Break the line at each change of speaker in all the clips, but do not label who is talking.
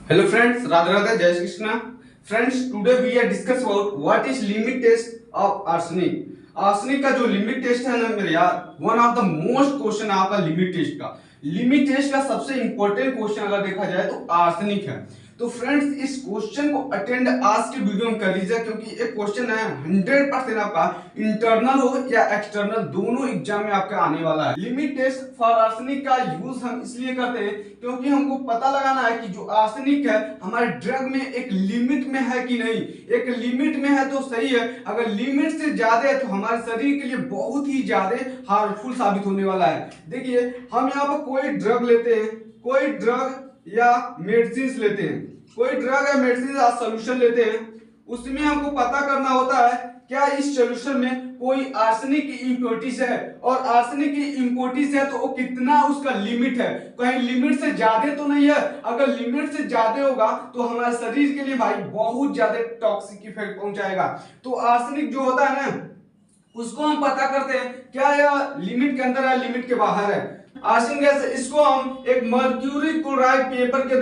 Hello friends, Radha Radha, Jai Shri Krishna. Friends, today we are discuss about what is limit test of arsenic. Arsenic का जो limit test है ना मेरे यार, one of the most question है आपका limit test का। Limit test का सबसे इंपॉर्टेंट क्वेश्चन अगर देखा जाए तो आर्सेनिक है। तो फ्रेंड्स इस क्वेश्चन को अटेंड आज के वीडियो में कर लीजिए, क्योंकि एक क्वेश्चन है 100% आपका इंटरनल हो या एक्सटर्नल दोनों एग्जाम में आपका आने वाला है। लिमिट टेस्ट फॉर आर्सेनिक का यूज हम इसलिए करते हैं क्योंकि हमको पता लगाना है कि जो आर्सेनिक है हमारे ड्रग में एक लिमिट में है कि नहीं। एक लिमिट में है तो सही है, अगर लिमिट से ज्यादा है तो हमारे शरीर के लिए बहुत ही ज्यादा हार्मफुल साबित होने वाला है। देखिए हम यहाँ पर कोई ड्रग लेते हैं, कोई ड्रग या मेडिसिन लेते हैं, कोई ड्रग या मेडिसिन या सॉल्यूशन लेते हैं, उसमें हमको पता करना होता है क्या इस सॉल्यूशन में कोई आर्सेनिक की इम्प्योरिटीज है, और आर्सेनिक की इम्प्योरिटीज है तो वो कितना उसका लिमिट है, कहीं लिमिट से ज्यादा तो नहीं है। अगर लिमिट से ज्यादा होगा तो हमारे शरीर के लिए भाई बहुत ज्यादा टॉक्सिक इफेक्ट पहुंचाएगा। तो आर्सेनिक जो होता है ना उसको हम पता करते हैं क्या यह लिमिट के अंदर है लिमिट के बाहर है। आर्सेनिक गैस इसको हम एक मर्क्यूरी क्लोराइड पेपर के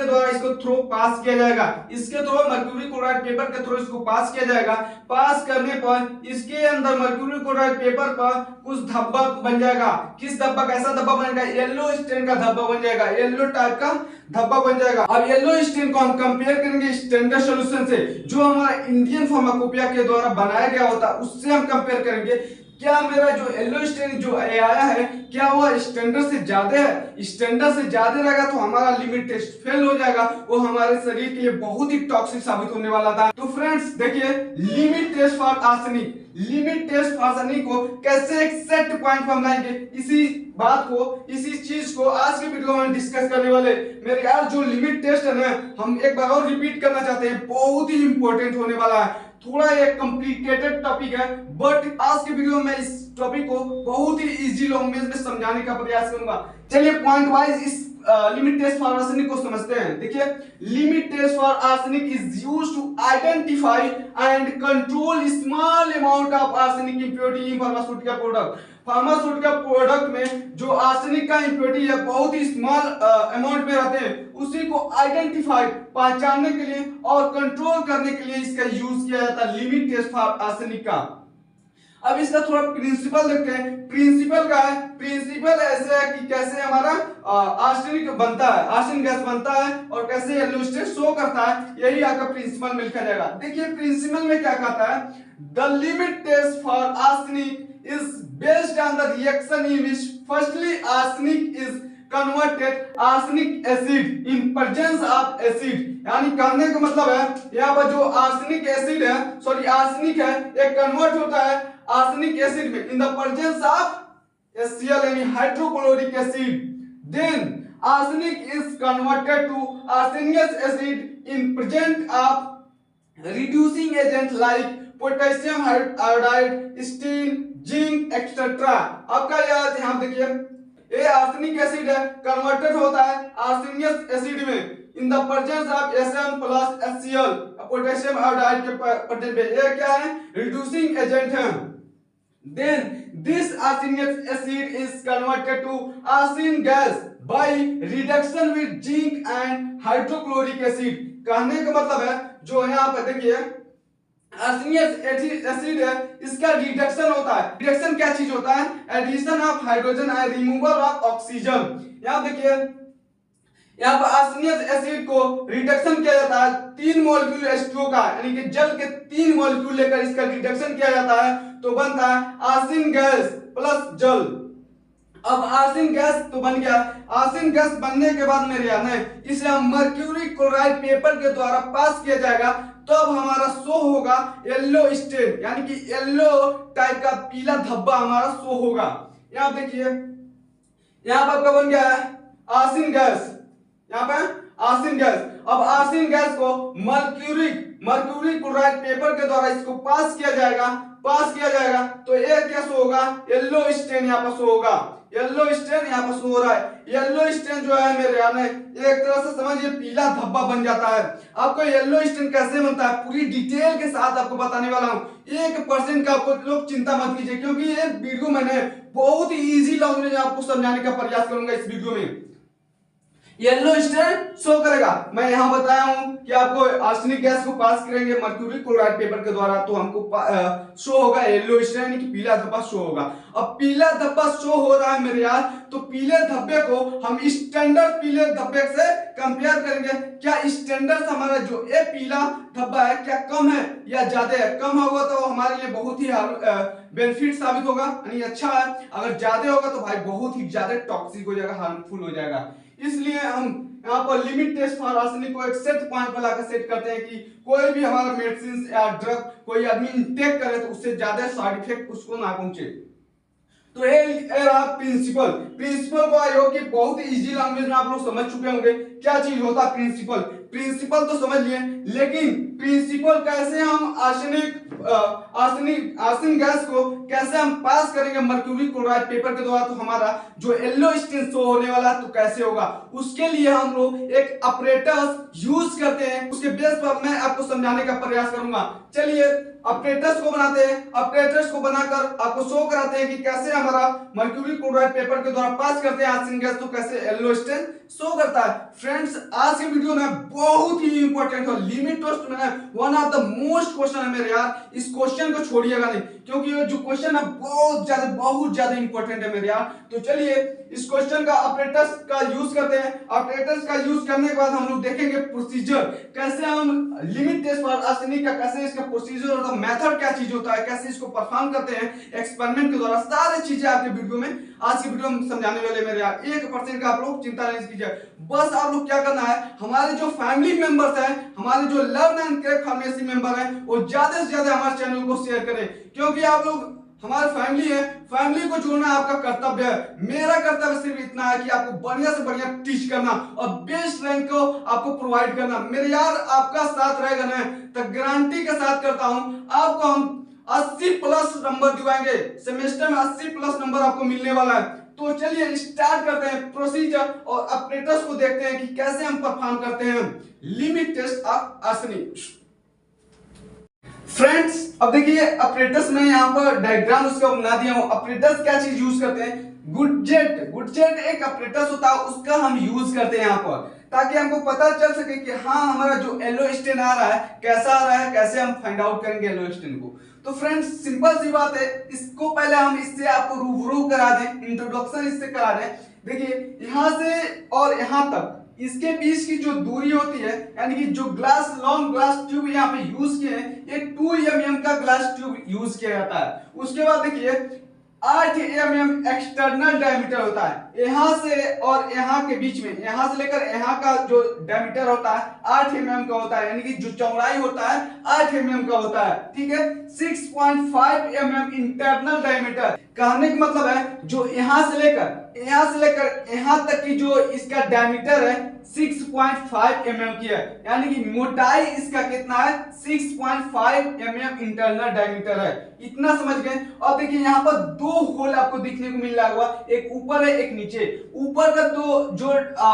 द्वारा इसको थ्रो पास किया जाएगा। इसके थ्रू मर्क्यूरी क्लोराइड पेपर के थ्रू इसको पास किया जाएगा। पास करने पर इसके अंदर मर्क्यूरी क्लोराइड पेपर पर कुछ धब्बा बन जाएगा। किस धब्बा, कैसा धब्बा बनेगा? येलो स्टेन का धब्बा बन जाएगा, येलो टाइप का धब्बा बन जाएगा। अब येलो स्टेन को हम कंपेयर करेंगे स्टैंडर्ड सॉल्यूशन से जो हमारा इंडियन फार्माकोपिया के द्वारा बनाया गया होता है, उससे हम कंपेयर करेंगे क्या मेरा जो येलो स्टेन जो आया है क्या वह स्टैंडर्ड से ज्यादा है। स्टैंडर्ड से ज्यादा रहेगा तो हमारा लिमिट टेस्ट फेल हो जाएगा, वो हमारे शरीर के लिए बहुत ही टॉक्सिक साबित होने वाला था। तो फ्रेंड्स देखिए limit test for arsenic, limit test for arsenic को कैसे एक सेट पॉइंट पर हम लाएंगे, इसी बात को, इसी चीज को आज के वीडियो में डिस्कस करने वाले। मेरे यार जो लिमिट टेस्ट है ना, हम एक बार और रिपीट करना चाहते हैं, बहुत ही इंपॉर्टेंट होने वाला है। थोड़ा एक कॉम्प्लिकेटेड टॉपिक है, बट आज के वीडियो में इस टॉपिक को बहुत ही इजी लैंग्वेज में समझाने का प्रयास करूंगा। चलिए पॉइंट वाइज इस लिमिट टेस्ट फॉर आर्सेनिक को समझते हैं। देखिए limit test for arsenic is used to identify and control small amount of arsenic impurity in pharmaceutical product. Pharmaceutical product में जो आर्सेनिक का इंप्योरिटी है बहुत ही स्मॉल अमाउंट में रहते हैं, उसी को आइडेंटिफाई पहचानने के लिए और कंट्रोल करने के लिए इसका यूज किया जाता है लिमिट टेस्ट फॉर आर्सेनिक का। अब इसका थोड़ा प्रिंसिपल देखते हैं। प्रिंसिपल का है, प्रिंसिपल ऐसे है कि कैसे हमारा आर्सेनिक बनता है, आर्सेनिक गैस बनता है और कैसे येलो स्टेट शो करता है, यही आपका प्रिंसिपल में लिखा जाएगा। देखिए प्रिंसिपल में क्या कहता है, the limit test for arsenic is based on the reaction in which firstly arsenic is converted arsenic acid in presence of acid। यानी कहने का मतलब है यहाँ पर जो आर्सेनिक एसिड है, सॉरी आर्सेनिक है, एक कन्वर्ट होता है आर्सेनिक एसिड में in the presence of HCl यानी hydrochloric acid. Then arsenic is converted to arsenious acid in presence of reducing agent like potassium iodide, steel, zinc etcetera. आपका याद यहाँ देखिए ये आर्सेनिक एसिड है, कन्वर्टेड होता है आर्सेनियस एसिड में in the presence of Sn plus HCl potassium iodide के प्रेजेंस में। ये क्या है? रिड्यूसिंग एजेंट है। Then this arsenious acid is converted to arsenic gas by reduction with zinc and hydrochloric acid। कहने का मतलब है जो यहाँ पे देखिए आर्सेनिक एसिड है, इसका रिडक्शन होता है। रिडक्शन क्या चीज होता है? Addition of hydrogen and removal of oxygen. यहाँ देखिए यहाँ पर आर्सेनिक एसिड को रिडक्शन किया जाता है 3 मॉलिक्यूल H2O का, यानी कि जल के 3 मॉलिक्यूल लेकर इसका रिडक्शन किया जाता है तो बनता है आर्सेनिक गैस प्लस जल। अब आर्सेनिक गैस तो बन गया। आर्सेनिक गैस बनने के बाद मेरे याद है इसे हम मर्क्यूरी क्लोराइड पेपर के द्वारा पास किया जाएगा, तब हमारा शो होगा येलो स्टेन, यानी कि येलो टाइप का पीला धब्बा हमारा शो होगा। यहाँ देखिए यहाँ पर क्या बन गया है? आर्सेनिक गैस, यहाँ पे आर्सेनिक गैस। अब आर्सेनिक गैस को मर्क्यूरी क्लोराइड पेपर के द्वारा इसको पास किया जाएगा तो ये क्या शो होगा? येलो स्टेन यहाँ पर शो होगा, येलो स्टेन यहाँ पर शो हो रहा है। येलो स्टेन जो है मेरे यार एक तरह से समझिए पीला धब्बा बन जाता है। आपको येलो स्टेन कैसे बनता है पूरी डिटेल के साथ आपको बताने वाला हूँ। 1% का आपको लोग चिंता मत कीजिए, क्योंकि ये वीडियो मैंने बहुत ही इजी लैंग्वेज में आपको समझाने का प्रयास करूंगा इस वीडियो में। येलो स्टैंड शो करेगा। मैं यहाँ बताया हूँ कि आपको आर्सेनिक गैस को पास करेंगे मर्क्यूरी क्लोराइड पेपर के द्वारा तो हमको शो होगा येलो स्टैंड यानी कि पीला धब्बा शो होगा। अब पीला धब्बा शो हो रहा है मेरे यार, तो पीले धब्बे को हम स्टैंडर्ड पीले धब्बे से कंपेयर करेंगे। क्या स्टैंडर्ड हमारा जो ये पीला धब्बा है क्या कम है या ज्यादा है? कम होगा तो हमारे लिए बहुत ही बेनिफिट साबित होगा यानी अच्छा है। अगर ज्यादा होगा तो भाई बहुत ही ज्यादा टॉक्सिक हो जाएगा, हार्मफुल हो जाएगा। इसलिए हम यहाँ पर लिमिट टेस्ट फॉर आर्सेनिक को एक सेट पॉइंट पर लाकर सेट करते हैं कि कोई भी हमारा मेडिसिन या ड्रग कोई आदमी इंटेक करे तो उससे ज्यादा साइड इफेक्ट उसको ना पहुंचे। तो ये रहा प्रिंसिपल। प्रिंसिपल को आई होप कि बहुत ही इजी लैंग्वेज में आप लोग समझ चुके होंगे क्या चीज होता है प्रिंसिपल। प्रिंसिपल तो समझ लिए, लेकिन प्रिंसिपल कैसे हम आर्सेनिक गैस को कैसे हम पास करेंगे मर्क्यूरी क्लोराइड पेपर के द्वारा, तो हमारा जो येलो स्टेन शो होने वाला तो कैसे होगा, उसके लिए हम लोग एक अपरेटस यूज करते हैं। उसके बेस पर मैं आपको समझाने का प्रयास करूंगा। चलिए अपरेटस को बनाते हैं। अपरेटस को बनाकर आपको शो कराते हैं कि कैसे हमारा मर्क्यूरी क्लोराइड पेपर के द्वारा पास करते हैं आर्सेनिक गैस तो कैसे येलो स्टेन शो करता है। फ्रेंड्स आज के वीडियो में बहुत ही इंपॉर्टेंट है, लिमिट टेस्ट में one of the most question है मेरे यार। इस क्वेश्चन को छोड़िएगा नहीं क्योंकि ये जो क्वेश्चन है बहुत ज्यादा इंपॉर्टेंट है मेरे यार। तो चलिए इस क्वेश्चन का ऑपरेटर्स का यूज करते हैं। ऑपरेटर्स का यूज करने के बाद हम लोग देखेंगे प्रोसीजर कैसे हम लिमिट टेस्ट फॉर आर्सेनिक का कैसे इसका प्रोसीजर और मेथड क्या चीज होता है, कैसे इसको परफॉर्म करते हैं एक्सपेरिमेंट के द्वारा। सारी चीजें आपके वीडियो में आज की वीडियो में समझाने वाले मेरे यार। 1% का आप लोग चिंता नहीं कीजिए, बस आप लोग क्या करना है, हमारे जो फैमिली मेंबर्स हैं, हमारे जो learn and crack pharmacy member हैं, वो ज्यादा से ज्यादा हमारे चैनल को शेयर करें क्योंकि आप लोग हमारी फैमिली है। फैमिली को जोड़ना आपका कर्तव्य है। मेरा कर्तव्य सिर्फ इतना है कि आपको बढ़िया से बढ़िया टीच करना और बेस्ट रैंक को आपको प्रोवाइड करना। मेरे यार आपका साथ रहेगा ना तो गारंटी के साथ करता हूं आपको हम 80 प्लस नंबर दिवाएंगे। सेमेस्टर में 80 प्लस नंबर आपको मिलने वाला है। तो चलिए स्टार्ट करते हैं प्रोसीजर और ऑपरेटर्स को देखते हैं कि कैसे हम परफॉर्म करते हैं limit test of arsenic. Friends अब देखिए ऑपरेटर्स में यहाँ पर डायग्राम उसका बना दिया हूं। ऑपरेटर्स क्या चीज यूज करते हैं, गुडजेट एक ऑपरेटर्स होता है उसका हम यूज करते हैं यहाँ पर ताकि हमको पता चल सके कि हाँ हमारा जो येलो स्टेन आ रहा है कैसा आ रहा है, कैसे हम फाइंड आउट करेंगे येलो स्टेन को। तो फ्रेंड्स सिंपल सी बात है, इसको पहले हम इससे आपको रूबरू करा दें, इंट्रोडक्शन इससे करा दें। देखिए यहाँ से और यहाँ तक इसके बीच की जो दूरी होती है यानी कि जो लॉन्ग ग्लास ट्यूब यहाँ पे यूज किए हैं ये 2 mm का ग्लास ट्यूब यूज किया जाता है। उसके बाद देखिए 8 mm एक्सटर्नल डायमीटर होता है यहाँ से और यहाँ के बीच में, यहाँ से लेकर यहाँ का जो डायमीटर होता है 8 mm का होता है यानी कि जो चौड़ाई होता है 8 mm का होता है। ठीक है 6.5 mm इंटरनल डायमीटर। कहने का मतलब है जो यहाँ से लेकर यहाँ तक की जो इसका डायमीटर है 6.5 mm की है यानी कि मोटाई इसका कितना है 6.5 mm इंटरनल डायमीटर है। इतना समझ गए। और देखिए यहाँ पर 2 होल आपको दिखने को मिल रहा होगा, एक ऊपर है एक नीचे। ऊपर का जो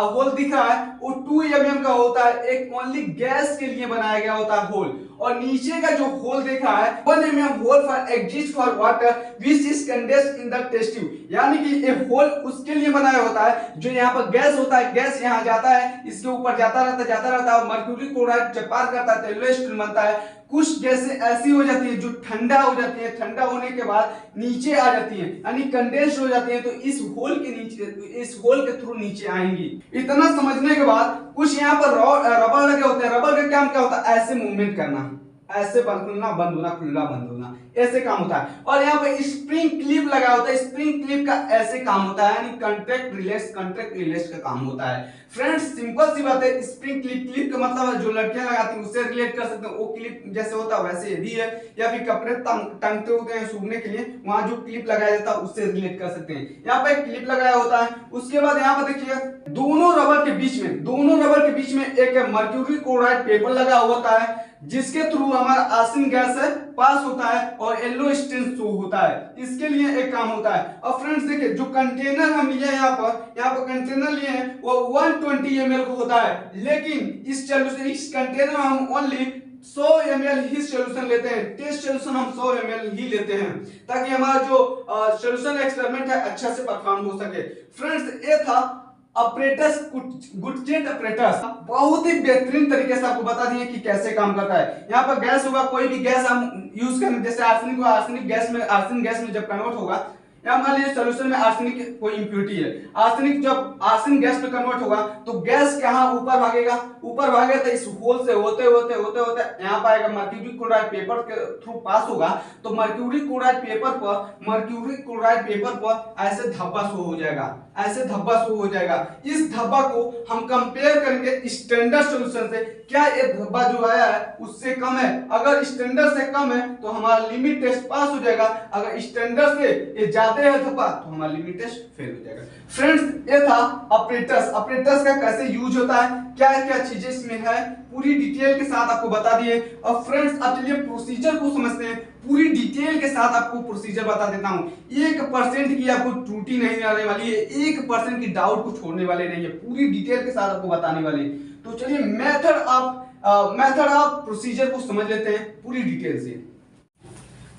होल दिख रहा है वो 2 mm का होता है, एक ओनली गैस के लिए बनाया गया होता है होल। और नीचे का जो होल देख रहा है 1 mm hole for exist for water which is condensed in the test tube यानी कि ये होल उसके लिए बनाया होता है जो यहाँ पर गैस होता है, गैस यहाँ जाता है इसके ऊपर जाता रहता है और मर्क्यूरी क्लोराइड जब पार करता है तो येलो स्टेन बनता है। कुछ गैसें ऐसी हो जाती है जो ठंडा हो जाती है, ठंडा होने के बाद नीचे आ जाती है यानी कंडेंस हो जाती है तो इस होल के नीचे, इस होल के थ्रू नीचे आएंगी। इतना समझने के बाद कुछ यहाँ पर रबर लगे होते हैं। रबर का काम क्या होता है, ऐसे मूवमेंट करना, ऐसे खुलना बंद होना, खुलना बंद होना, ऐसे काम होता है। और यहाँ पे स्प्रिंग क्लिप लगा होता है, स्प्रिंग क्लिप का ऐसे काम होता है यानी कंट्रैक्ट रिलैक्स का काम होता है। फ्रेंड्स सिंपल सी बात है, स्प्रिंग क्लिप का मतलब है जो लड़कियां लगाती हैं उससे रिलेट कर सकते हैं। वो क्लिप जैसे होता है वैसे ये भी है, या फिर कपड़े टंगते होते हैं सूखने के लिए, वहां जो क्लिप लगाया जाता है उससे रिलेट कर सकते हैं। यहाँ पे क्लिप लगाया होता है। उसके बाद यहाँ पर देखिए दोनों रबर के बीच में एक मर्क्यूरी क्लोराइड पेपर लगा होता है जिसके थ्रू हमारा आर्सेनिक गैस है पास होता है और येलो स्टेन शो होता है। इसके लिए एक काम होता है। और फ्रेंड्स देखिए जो कंटेनर हम लिए यहाँ पर कंटेनर लिए हैं वो 120 ml का होता है, लेकिन इस कंटेनर में हम ओनली 100 ml ही सॉल्यूशन लेते हैं। टेस्ट सॉल्यूशन हम 100 ml ही लेते हैं ताकि हमारा जो सॉल्यूशन एक्सपेरिमेंट है अच्छा से परफॉर्म हो सके। फ्रेंड्स ये था अपरेटस गुडजेट अपरेटस बहुत ही बेहतरीन तरीके से आपको बता दिए कि कैसे काम करता है। यहाँ पर गैस होगा, कोई भी गैस हम यूज करें, जैसे आर्सेनिक को आर्सेनिक गैस में जब कन्वर्ट होगा, या मान लीजिए सोल्यूशन में आर्सेनिक कोई इंप्योरिटी है, आर्सेनिक जब आर्सेनिक गैस में कन्वर्ट होगा तो गैस कहाँ ऊपर भागेगा, ऊपर भागेगा तो इस होल से होते होते होते होते यहाँ पर आएगा, मर्क्यूरी क्लोराइड पेपर के थ्रू पास होगा, तो मर्क्यूरी क्लोराइड पेपर पर ऐसे धब्बा शो हो जाएगा, ऐसे धब्बा शो हो जाएगा। इस धब्बा को हम कंपेयर करेंगे स्टैंडर्ड सॉल्यूशन से, क्या ये धब्बा जो आया है उससे कम है, अगर स्टैंडर्ड से कम है तो हमारा लिमिट टेस्ट पास हो जाएगा, अगर स्टैंडर्ड से ये ज्यादा है धब्बा तो हमारा लिमिट टेस्ट फेल हो जाएगा। फ्रेंड्स, ये था ऑपरेटर्स। ऑपरेटर्स का कैसे यूज होता है, क्या क्या चीजें इसमें है, पूरी डिटेल के साथ आपको बता दिए। और फ्रेंड्स, अब चलिए प्रोसीजर को समझते हैं, पूरी डिटेल के साथ आपको प्रोसीजर बता देता हूं। 1% की आपको त्रुटि नहीं आने वाली है, 1% की डाउट को छोड़ने वाले नहीं है, पूरी डिटेल के साथ आपको बताने वाले हैं। तो चलिए मेथड ऑफ प्रोसीजर को समझ लेते हैं पूरी डिटेल से।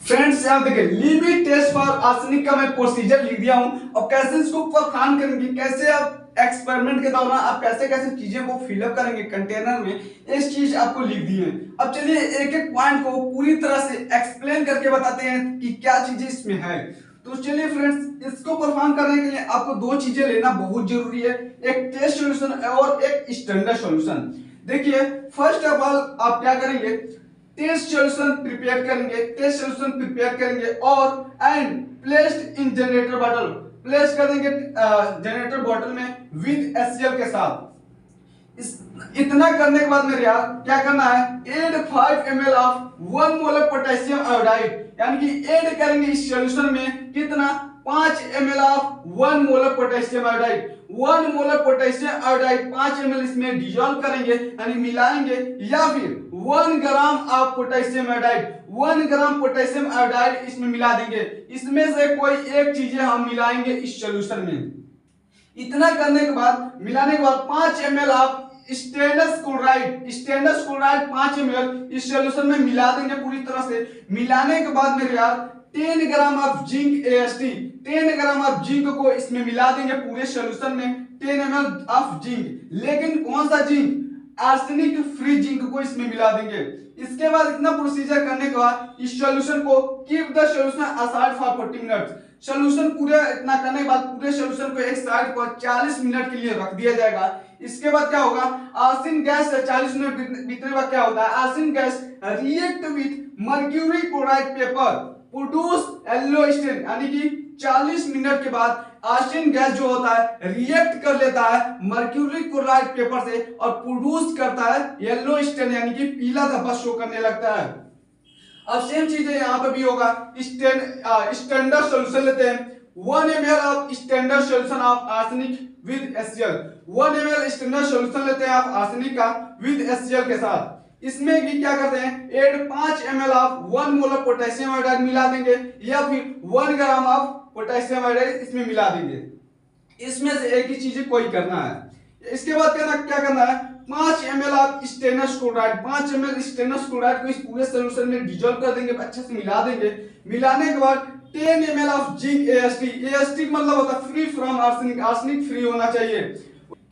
फ्रेंड्स, यहाँ देखिए, लिमिट टेस्ट फॉर आर्सेनिक का मैं प्रोसीजर लिख दिया हूं, और कैसे इसको परफॉर्म करेंगे, कैसे आप एक्सपेरिमेंट के दौरान आप कैसे कैसे चीजें को फिलअप करेंगे कंटेनर में, इस चीज आपको लिख दी है। अब चलिए एक एक पॉइंट को पूरी तरह से एक्सप्लेन करके बताते हैं कि क्या चीजें इसमें है। तो चलिए फ्रेंड्स, इसको परफॉर्म करने के लिए आपको दो चीजें लेना बहुत जरूरी है, एक टेस्ट सॉल्यूशन और एक स्टैंडर्ड सॉल्यूशन। देखिए, फर्स्ट ऑफ ऑल आप क्या करेंगे, टेस्ट सॉल्यूशन प्रिपेयर करेंगे और and placed in generator bottle, place कर देंगे जनरेटर बॉटल में विद HCl के साथ। इतना करने के बाद मेरे यार क्या करना है, add 5 ml of 1 molar potassium iodide, यानी कि ऐड करेंगे इस सॉल्यूशन में कितना, 5 ml of 1 molar potassium iodide. 1 molar potassium iodide 5 ml इसमें डिसॉल्व करेंगे यानी मिलाएंगे, या फिर 1 gram of potassium iodide, 1 gram potassium iodide इसमें मिला देंगे। इसमें से कोई एक चीजें हम मिलाएंगे इस सॉल्यूशन में। इतना करने के बाद, मिलाने के बाद 5 ml of stainless chloride 5 ml इस सॉल्यूशन में मिला देंगे पूरी तरह से। मिलाने के बाद मेरे यार 10 gram of zinc AST, 10 gram of zinc को इसमें मिला देंगे पूरे सॉल्यूशन में, 10 ml ऑफ जिंक। लेकिन कौन सा जिंक, आर्सेनिक फ्री जिंक को इसमें मिला देंगे। इसके बाद इतना प्रोसीजर करने के बाद इस सॉल्यूशन को keep the solution aside for 40 minutes, solution पूरे इतना करने के बाद पूरे सॉल्यूशन को एक साइड पर 40 मिनट के लिए रख दिया जाएगा। इसके बाद क्या होगा, आर्सेनिक गैस 40 मिनट बीतने के बाद क्या होता है, arsenic gas react with mercury chloride paper produce yellow stain, यानी कि 40 मिनट के बाद आर्सेनिक गैस जो होता है रिएक्ट कर लेता है मर्क्यूरी क्लोराइड पेपर से और प्रोड्यूस करता है येलो स्टेन, यानी कि पीला धब्बा शो करने लगता है। अब सेम चीज है यहाँ पे भी होगा, स्टैंडर्ड सॉल्यूशन लेते हैं, 1 ml of standard solution of arsenic with HCl, 1 ml standard solution लेते हैं आप आर्सेनिक का विद HCl के साथ। इसमें भी क्या करते हैं, add 5 ml of 1 molar potassium iodide मिला देंगे, या फिर 1 ग्राम ऑफ पोटेशियम आयोडाइड इसमें मिला देंगे। इसमें से एक ही चीज कोई करना है। इसके बाद क्या करना है, 5 ml of stainless chloride, 5 ml stainless chloride को इस पूरे सॉल्यूशन में डिसॉल्व कर देंगे, अच्छे से मिला देंगे। मिलाने के बाद 10 ml ऑफ जिंक AST मतलब होता है free from arsenic, arsenic free होना चाहिए।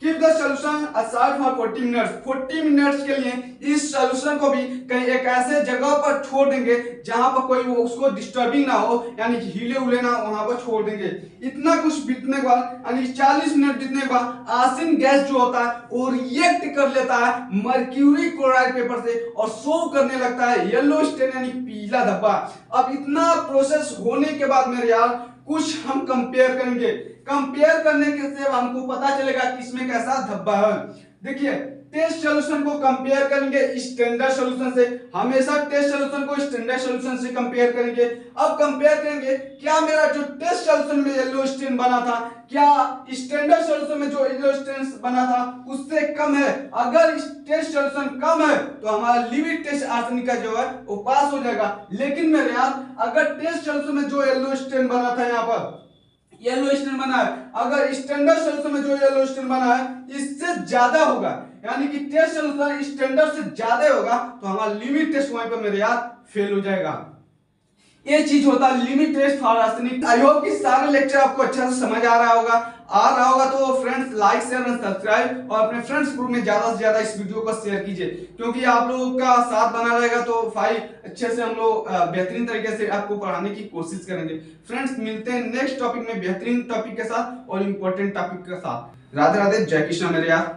Keep the solution aside for 40 minutes, 40 minutes के लिए इस सॉल्यूशन को भी कहीं एक ऐसे जगह पर छोड़ देंगे जहां पर कोई उसको डिस्टर्बिंग ना हो, यानी कि हिले उले ना, वहां पर छोड़ देंगे। इतना कुछ बीतने के बाद, यानी 40 मिनट बीतने के बाद आर्सेनिक गैस जो होता है वो रिएक्ट कर लेता है मर्क्यूरी क्लोराइड पेपर से और शो करने लगता है येलो स्टेन, यानी पीला धब्बा। अब इतना प्रोसेस होने के बाद मेरे यार कुछ हम कंपेयर करेंगे, कंपेयर करने के से हमको पता चलेगा कि इसमें कैसा धब्बा है। देखिए, टेस्ट सॉल्यूशन को कंपेयर करेंगे स्टैंडर्ड सॉल्यूशन से, हमेशा टेस्ट सॉल्यूशन को स्टैंडर्ड सॉल्यूशन से कंपेयर करेंगे। अब कंपेयर करेंगे क्या मेरा जो टेस्ट सॉल्यूशन में येलो स्टेन बना था, क्या स्टैंडर्ड सॉल्यूशन में जो येलो स्टेन बना था उससे कम है। अगर टेस्ट सॉल्यूशन कम है तो हमारा लिमिट टेस्ट आर्सेनिक का जो है वो पास हो जाएगा। लेकिन मेरे यार अगर टेस्ट सॉल्यूशन में जो येलो स्टेन बना था, यहाँ पर येलो स्टेन बना है, अगर स्टैंडर्ड सॉल्यूशन में जो येलो स्टेन बना है इससे ज्यादा होगा, यानी कि टेस्ट सॉल्यूशन स्टैंडर्ड से ज्यादा होगा, तो हमारा लिमिट टेस्ट वहीं पर मेरे यार फेल हो जाएगा। ये चीज होता है limit test for arsenic. I hope कि सारे लेक्चर आपको अच्छा से समझ आ रहा होगा। आ रहा होगा तो friends like share and subscribe और अपने फ्रेंड्स ग्रुप में ज्यादा से ज्यादा इस वीडियो को शेयर कीजिए, क्योंकि आप लोगों का साथ बना रहेगा तो भाई अच्छे से हम लोग बेहतरीन तरीके से आपको पढ़ाने की कोशिश करेंगे। फ्रेंड्स मिलते हैं नेक्स्ट टॉपिक में बेहतरीन टॉपिक के साथ और इंपॉर्टेंट टॉपिक के साथ। राधे राधे, जय कृष्णा मेरे यार।